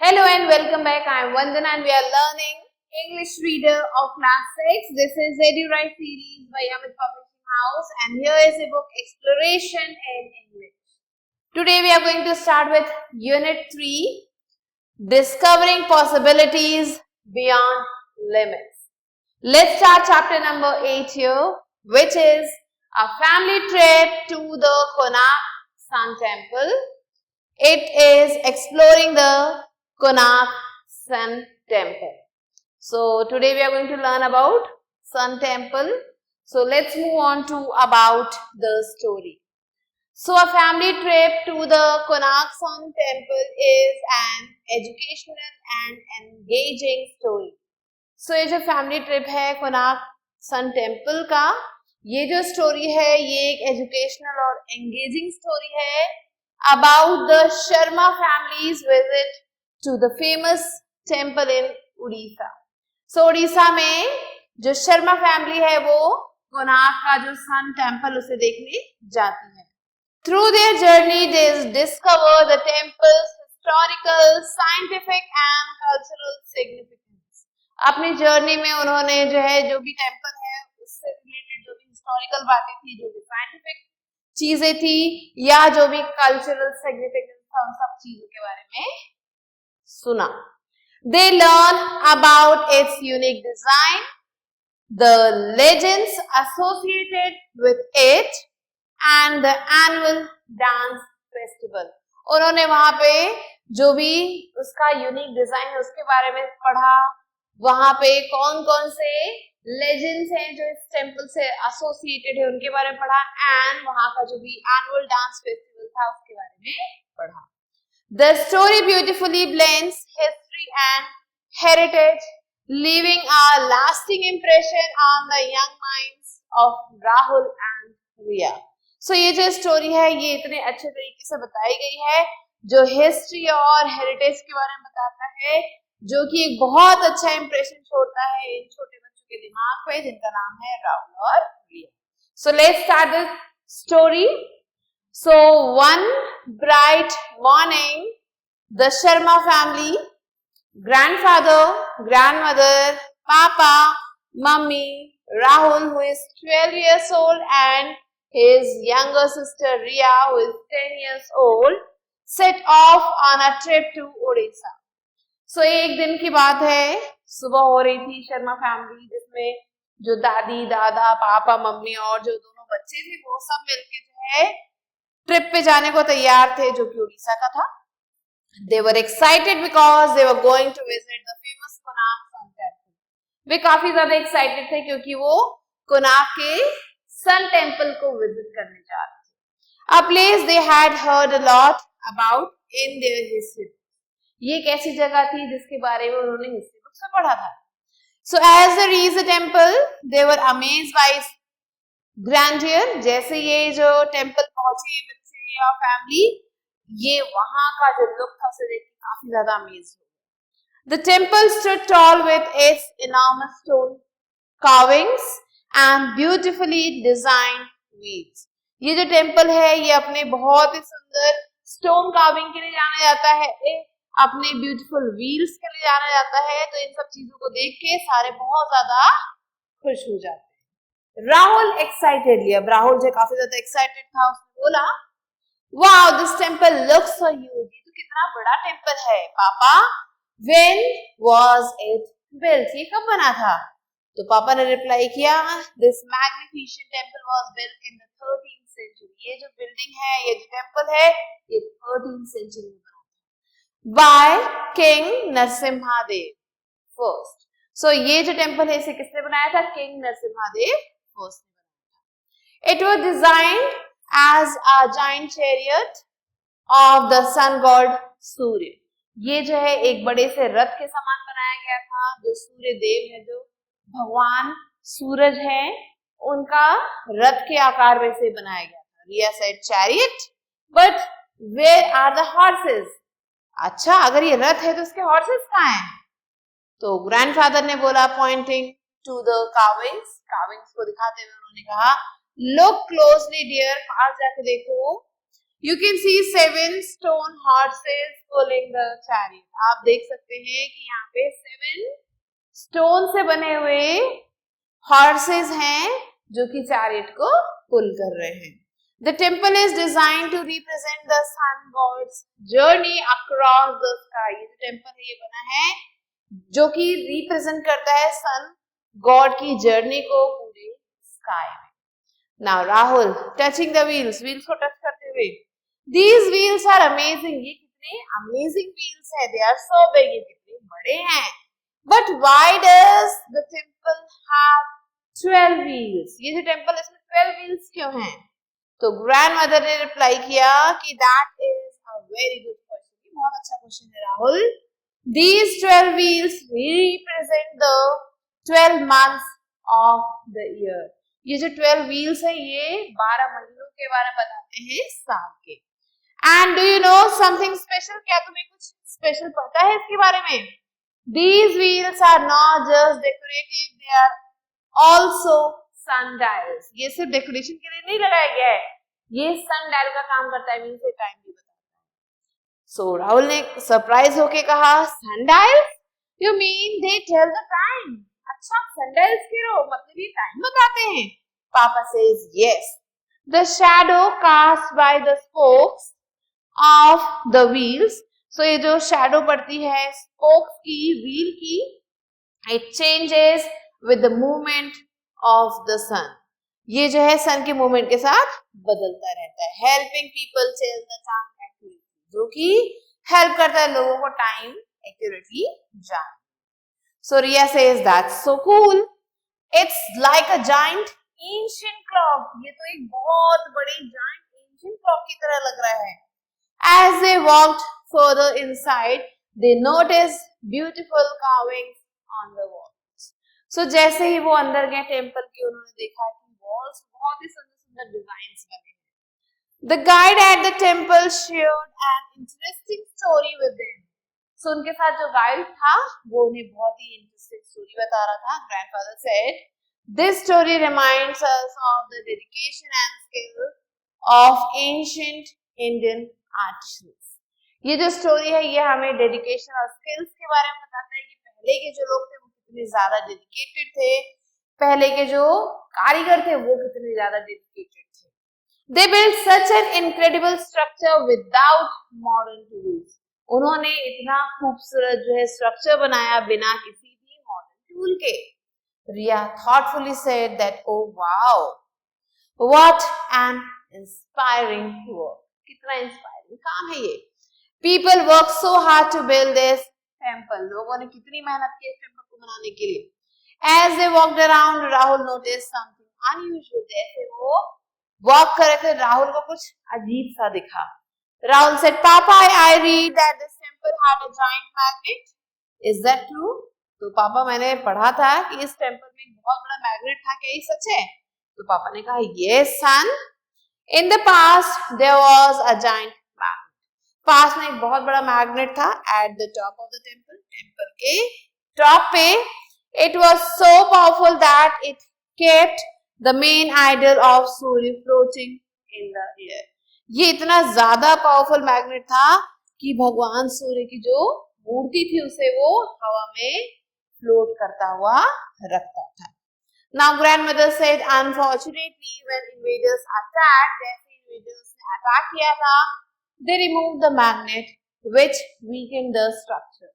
Hello and welcome back. I am Vandana and we are learning English Reader of Class 6. This is EduWrite series by Amit Publishing House and here is a book Exploration in English. Today we are going to start with Unit 3, Discovering Possibilities Beyond Limits. Let's start chapter number 8 here, which is a family trip to the Konark Sun Temple. It is exploring the Konark Sun Temple. So today we are going to learn about Sun Temple. So let's move on to about the story. So a family trip to the Konark Sun Temple is an educational and engaging story. So ये जो family trip है Konark Sun Temple का, ये जो story है ये एक educational और engaging story है about the Sharma family's visit to the famous temple in Odisha. So Odisha में जो शर्मा फैमिली है वो कोणार्क का जो सन टेम्पल उसे देखने जाती है. Through their journey they discover the temple's historical, scientific and cultural significance. अपनी जर्नी में उन्होंने जो है जो भी टेम्पल है उससे रिलेटेड जो भी हिस्टोरिकल बातें थी, जो भी साइंटिफिक चीजें थी या जो भी कल्चरल सिग्निफिकेंस था उन सब चीजों के बारे में सुना. They learn about its unique design, the legends associated with it and the annual dance festival. उन्होंने वहां पे जो भी उसका यूनिक डिजाइन है उसके बारे में पढ़ा, वहां पे कौन कौन से लेजेंड्स हैं जो इस टेम्पल से एसोसिएटेड है उनके बारे में पढ़ा एंड वहां का जो भी एनुअल डांस फेस्टिवल था उसके बारे में पढ़ा. The story beautifully blends history and heritage, leaving a lasting impression on the young minds of Rahul and Riya. So ये जो story है ये इतने अच्छे तरीके से बताई गई है जो हिस्ट्री और हेरिटेज के बारे में बताता है, जो कि एक बहुत अच्छा इंप्रेशन छोड़ता है इन छोटे बच्चों के दिमाग पे जिनका नाम है राहुल और रिया. So let's start the story. So one bright morning, the Sharma family, grandfather, grandmother, papa, mummy, Rahul who is 12 years old and his younger sister Riya who is 10 years old, set off on a trip to Odisha. So एक दिन की बात है, सुबह हो रही थी. Sharma family जिसमें जो दादी, दादा, पापा, मम्मी और जो दोनों बच्चे थे वो सब मिलके जो है ट्रिप पे जाने को तैयार थे जो कि उड़ीसा का था. They were excited because they were going to visit the famous Konark Sun Temple. वे काफी ज्यादा एक्साइटेड थे क्योंकि वो कोणार्क के सन टेम्पल को विजिट करने जा रहे थे. A place they had heard a lot about in their history. ये एक ऐसी जगह थी जिसके बारे में उन्होंने हिस्ट्री बुक से पढ़ा था. So as they reached the temple, they were amazed by its grandeur. जैसे ये जो टेम्पल पहुंचे बच्चे या फैमिली, ये वहां का जो लुक था उसे देख के काफी ज्यादा अमेज हो. The temple stood tall with its enormous stone carvings and beautifully designed wheels. ये जो टेम्पल है ये अपने बहुत ही सुंदर स्टोन कार्विंग के लिए जाना जाता है, अपने ब्यूटीफुल व्हील्स के लिए जाना जाता है. तो इन सब चीजों को देख के सारे बहुत ज्यादा खुश हो जाते हैं. राहुल एक्साइटेडली, अब राहुल जो काफी ज्यादा एक्साइटेड था उसने बोला, wow this temple looks so huge. ये तो कितना बड़ा टेम्पल है पापा. व्हेन वाज इट बिल्ट, ये कब बना था? तो पापा ने रिप्लाई किया, this magnificent temple was built in the 13th century. ये जो बिल्डिंग है, ये जो टेम्पल है, ये 13th सेंचुरी में बना था बाय किंग नरसिम्हादेव फर्स्ट. सो ये जो टेम्पल है इसे किसने बनाया था? किंग नरसिम्हादेव फर्स्ट ने बनाया था. It was designed as a giant chariot of the sun god सूर्य. ये जो है एक बड़े से रथ के समान बनाया गया था. जो सूर्य देव है, जो भगवान सूरज है, उनका रथ के आकार में से बनाया गया था. रिया said chariot, but where are the horses? अच्छा अगर ये रथ है तो उसके हॉर्सेस कहाँ हैं? तो ग्रैंडफादर ने बोला, pointing to the carvings, carvings को दिखाते हुए उन्होंने कहा, लुक क्लोजली डियर, पास जाके देखो. You can see 7 stone horses pulling the chariot. आप देख सकते हैं कि यहाँ पे 7 स्टोन से बने हुए हॉर्सेस हैं जो कि चैरियट को पुल कर रहे हैं. The temple is designed to represent the sun god's journey across the sky. ये जो टेम्पल है ये बना है जो कि रिप्रेजेंट करता है सन गॉड की जर्नी को पूरे स्काई में. Now Rahul touching the wheels को टच करते हुए. These wheels are amazing. ये कितने amazing wheels है. They are so big. ये कितने बड़े हैं. But why does the temple have 12 wheels? ये जो टेम्पल इसमें 12 wheels क्यों हैं? तो ग्रैंडमदर ने रिप्लाई किया कि that is a very good question. बहुत अच्छा क्वेश्चन है Rahul. These 12 wheels represent the 12 months of the year. ये जो 12 wheels है ये 12 महीनों के बारे में बताते हैं साल के. And do you know something special? क्या तुम्हें कुछ स्पेशल पता है इसके बारे में? These wheels are not just decorative, they are also sundials. ये सिर्फ डेकोरेशन के लिए नहीं लगाया गया है, ये sundial का काम करता है, मीन्स टाइम भी बताता है. सो राहुल ने सरप्राइज होके कहा sundials? You mean they tell the time? अच्छा sundials के रो मतलब ये टाइम बताते हैं. पापा says yes. The shadow cast by the spokes of the wheels. So ये जो shadow पड़ती है spokes की, wheel की, it changes with the movement of the sun. ये जो है सन के मूवमेंट के साथ बदलता रहता है. Helping people tell the time accurately, जो कि हेल्प करता है लोगों को टाइम एक्यूरेटली जानने. So Riya says that's so cool. It's like a giant ancient clock. ये तो एक बहुत बड़ी जायंट एंशिएंट क्लॉक की तरह लग रहा है. As they walked further inside, they noticed beautiful carvings on the wall. So जैसे ही वो अंदर गए टेम्पल के, उन्होंने देखा कि वॉल्स बहुत ही सुंदर सुंदर डिजाइन्स बने हैं. The guide at the temple shared an interesting story with them. So उनके साथ जो गाइड था वो उन्हें बहुत ही इंटरेस्टिंग स्टोरी बता रहा था. Grandfather said, "This story reminds us of the dedication and skill of ancient Indian artisans." ये जो स्टोरी है ये हमें डेडिकेशन और स्किल्स के बारे में बताता है कि पहले के जो लोग थे कितने ज्यादा डेडिकेटेड थे, पहले के जो कारीगर थे वो कितने ज्यादा डेडिकेटेड थे. They built such an incredible structure without modern tools. उन्होंने इतना खूबसूरत जो है स्ट्रक्चर बनाया बिना किसी भी मॉडर्न टूल के. Riya thoughtfully said that, "Oh wow, what an inspiring work." कितना इंस्पायरिंग काम है ये. People work so hard to build this temple. लोगों ने कितनी मेहनत की इस टेम्पल को बनाने के लिए. As they walked around, Rahul noticed something unusual. जैसे वो वॉक कर रहे थे राहुल को कुछ अजीब सा दिखा. Rahul said, "Papa, I read that this temple had a giant magnet. Is that true?" तो पापा मैंने पढ़ा था कि इस टेम्पल में एक बहुत बड़ा मैग्नेट था, क्या ये सच है? तो पापा ने कहा, "Yes son. In the past there was a giant magnet." पास में एक बहुत बड़ा मैग्नेट था at the top of the temple. Temple के टॉप पे. It was so powerful that it kept the main idol of Surya floating in the air. ये इतना ज्यादा पावरफुल मैग्नेट था कि भगवान सूर्य की जो मूर्ति थी उसे वो हवा में फ्लोट करता हुआ रखता था. Now grandmother said, unfortunately when invaders attacked, जैसे इन्वेडर्स ने अटैक किया था, they removed the magnet which weakened the structure.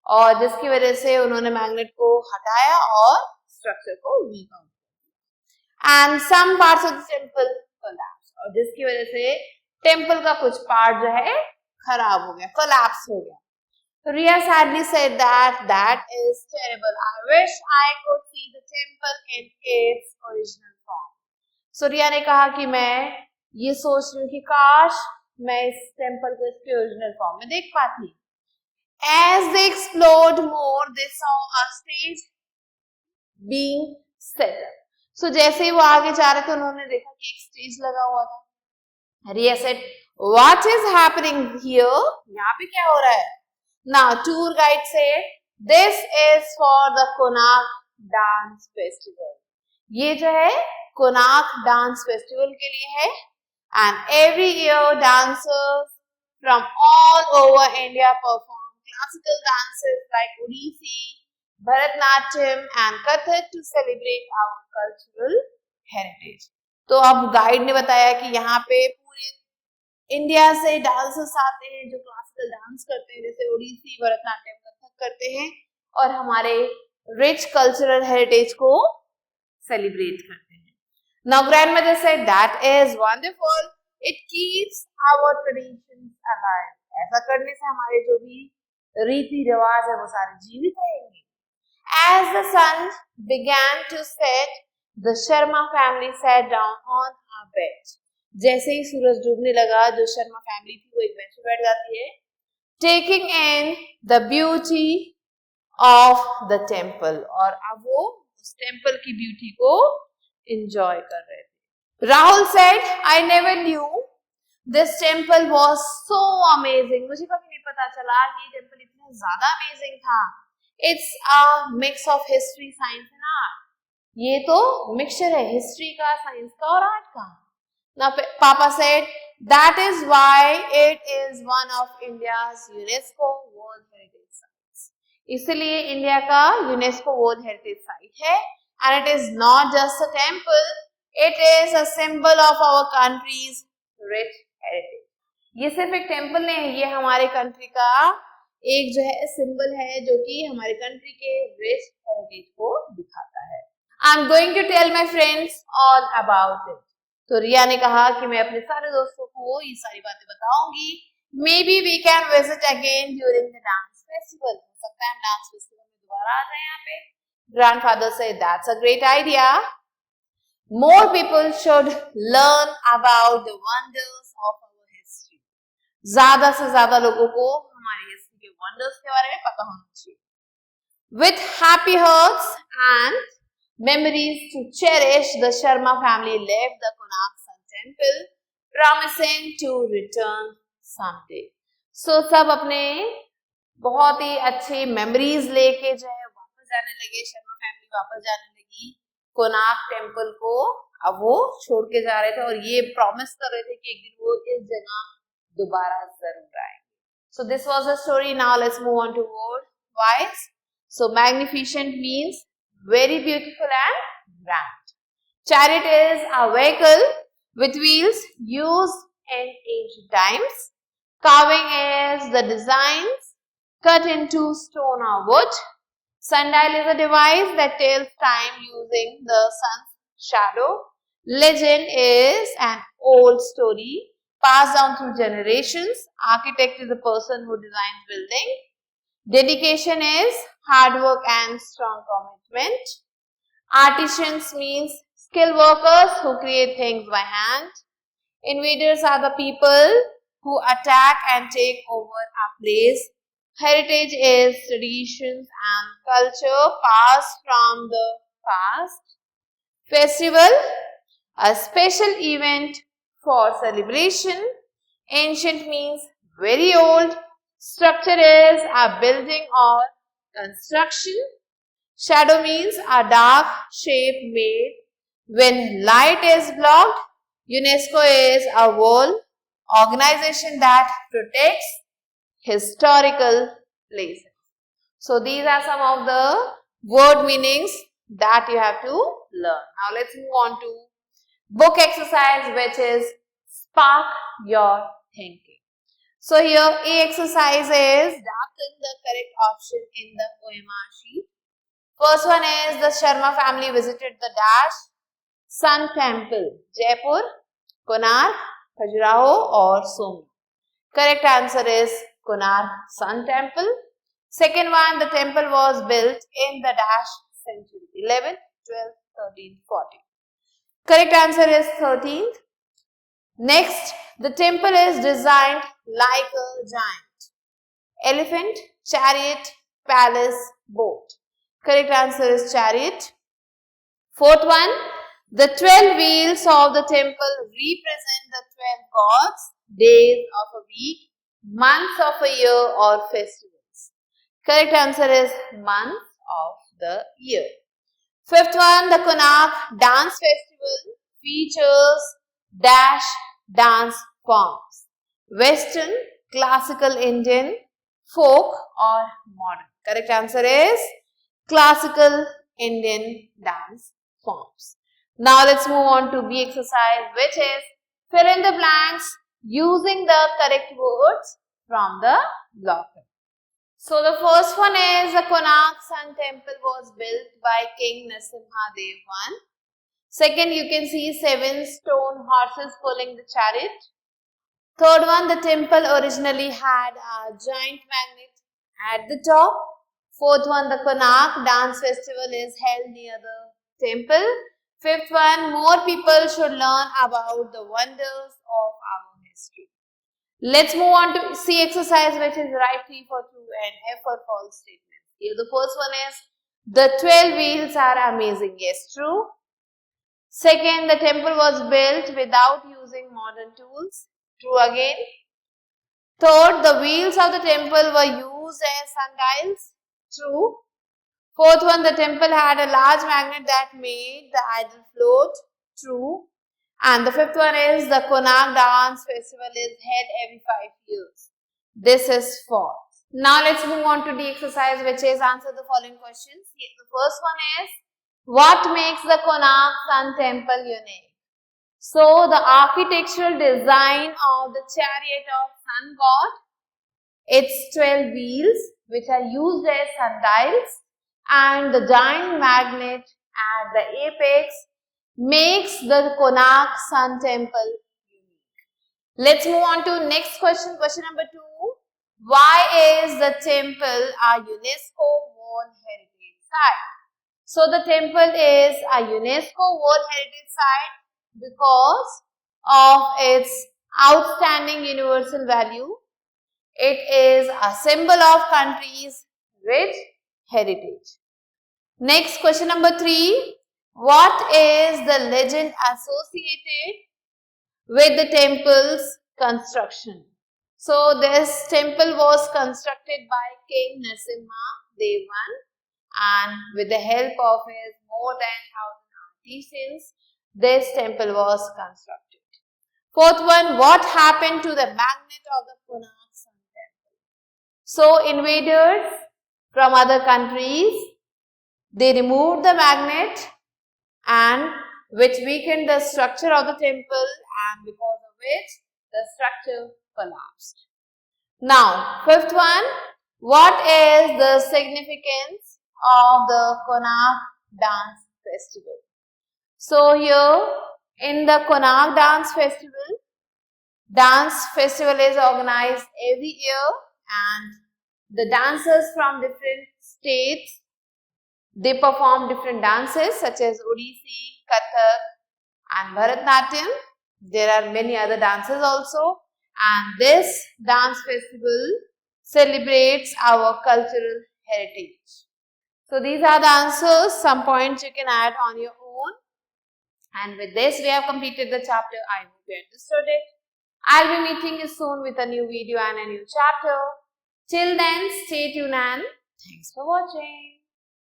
और जिसकी वजह से उन्होंने मैग्नेट को हटाया और स्ट्रक्चर को वीक आउट किया. And some parts of the temple collapse, और जिसकी वजह से टेम्पल का कुछ पार्ट जो है खराब हो गया, कोलैप्स हो गया. Riya sadly said that is terrible. I wish I could see the temple in its original form. So Riya ने कहा कि मैं ये सोच रही हूँ कि काश मैं इस टेम्पल को इसके ओरिजिनल फॉर्म में देख पाती. As they explored more, they saw a stage being set up. So जैसे ही वो आगे जा रहे थे उन्होंने देखा कि एक स्टेज लगा हुआ था. Riya said, "What is happening here?" यहाँ पे क्या हो रहा है? Now tour guide said, "This is for the Konark Dance Festival." ये जो है कोनार्क डांस फेस्टिवल के लिए है. And every year dancers from all over India perform classical dances like Odissi, Bharatnatyam and Kathak to celebrate our cultural heritage. तो अब guide ने बताया कि यहाँ पे पूरे इंडिया से डांसर्स आते हैं जो क्लासिकल डांस करते हैं, जैसे ओडिसी, भरतनाट्यम, कथक करते हैं और हमारे रिच कल्चरल हेरिटेज को सेलिब्रेट करते हैं. Now grandmother said that is wonderful. It keeps our traditions alive. ऐसा करने से हमारे जो भी रीति रिवाज है वो सारे जीवित रहेंगे. As the sun began to set, the Sharma family sat down on her bed. जैसे ही सूरज डूबने लगा, जो शर्मा फैमिली थी वो एक बेंच पे बैठ जाती है. Taking in the beauty of the temple. और अब वो उस टेम्पल की ब्यूटी को एंजॉय कर रहे थे. Rahul said, I never knew this temple was so amazing. मुझे कभी नहीं पता चला कि ये टेम्पल इतना ज्यादा अमेजिंग था. It's a mix of history, science and art. ये तो मिक्सचर है हिस्ट्री का, साइंस का और आर्ट का. Now Papa said that is why it is one of India's UNESCO World Heritage Sites. इसलिए इंडिया का यूनेस्को वर्ल्ड हेरिटेज साइट है. And it is not just a temple, it is a symbol of our country's rich heritage. ये सिर्फ एक temple नहीं है, ये हमारे कंट्री का एक जो है सिंबल है जो कि हमारे कंट्री के रिच हेरिटेज को दिखाता है. I am going to tell my friends all about it. तो रिया ने कहा कि मैं अपने सारे दोस्तों को ये सारी बातें बताऊंगी. Maybe we can visit again during the dance festival. हो सकता है हम डांस फेस्टिवल में दोबारा आ जाए यहाँ पे. Grandfather said that's a great idea. More people should learn about the wonders of our history. ज्यादा से ज्यादा लोगों को हमारी हिस्ट्री के वंडर्स के बारे में पता होना चाहिए. With happy hearts and memories to cherish, the Sharma family left the Konark Sun Temple, promising to return someday. So सब अपने बहुत ही अच्छे मेमोरीज लेके जो है जाने लगे. शर्मा फैमिली वापस जाने लगी कोनार्क टेम्पल को. अब वो छोड़ के जा रहे थे और ये प्रॉमिस कर रहे थे कि एक दिन वो इस जगह दोबारा जरूर आएंगे. So this was the story. Now let's move on to word wise. So magnificent means very beautiful and grand. Chariot is a vehicle with wheels used in ancient times. Carving is the designs cut into stone or wood. Sundial is a device that tells time using the sun's shadow. Legend is an old story passed down through generations. Architect is the person who designs building. Dedication is hard work and strong commitment. Artisans means skilled workers who create things by hand. Invaders are the people who attack and take over a place. Heritage is traditions and culture passed from the past. Festival, a special event for celebration. Ancient means very old. Structure is a building or construction. Shadow means a dark shape made when light is blocked. UNESCO is a world organization that protects historical places. So these are some of the word meanings that you have to learn. Now let's move on to book exercise, which is spark your thinking. So here A exercise is darken the correct option in the OMR sheet. First one is the Sharma family visited the dash Sun Temple, Jaipur, Konark, Khajuraho or Somni. Correct answer is Konark Sun Temple. Second one, the temple was built in the dash century, 11th, 12th, 13th, 14th. Correct answer is 13th. Next, the temple is designed like a giant. Elephant, chariot, palace, boat. Correct answer is chariot. Fourth one, the 12 wheels of the temple represent the 12 gods, days of a week, months of a year or festivals. Correct answer is month of the year. Fifth one, the Konark Dance Festival features dash dance forms? Western, classical Indian, folk or modern? Correct answer is classical Indian dance forms. Now let's move on to B exercise, which is fill in the blanks using the correct words from the blocker. So the first one is the Konark Sun Temple was built by King Narasimha Dev I. Second, you can see 7 stone horses pulling the chariot. Third one, the temple originally had a giant magnet at the top. Fourth one, the Konark dance festival is held near the temple. Fifth one, more people should learn about the wonders of our history. Let's move on to C exercise, which is right 3 for true and F for false statement. Here the first one is the 12 wheels are amazing. Yes, true. Second, the temple was built without using modern tools. True again. Third, the wheels of the temple were used as sundials. True. Fourth one, the temple had a large magnet that made the idol float. True. And the fifth one is the Konark dance festival is held every 5 years. This is false. Now let's move on to the exercise, which is answer the following questions. Here, the first one is, what makes the Konark Sun Temple unique? So the architectural design of the chariot of sun god, its 12 wheels which are used as sundials, and the giant magnet at the apex makes the Konark Sun Temple unique. Let's move on to next question. Question number 2. Why is the temple a UNESCO World Heritage Site? So the temple is a UNESCO World Heritage Site because of its outstanding universal value. It is a symbol of country's rich heritage. Next, question number 3. What is the legend associated with the temple's construction? So this temple was constructed by King Narasimha Dev I, and with the help of his more than 1000 artisans, this temple was constructed. Fourth one, what happened to the magnet of the Konark Sun Temple? So invaders from other countries, they removed the magnet, and which weakened the structure of the temple, and because of which the structure collapsed. Now, fifth one, what is the significance of the Konark Dance Festival? So here in the Konark Dance Festival is organized every year, and the dancers from different states, they perform different dances such as Odissi, Kathak and Bharatnatyam. There are many other dances also, and this dance festival celebrates our cultural heritage. So these are the answers. Some points you can add on your own. And with this, we have completed the chapter. I hope you understood it. I'll be meeting you soon with a new video and a new chapter. Till then, stay tuned and thanks for watching.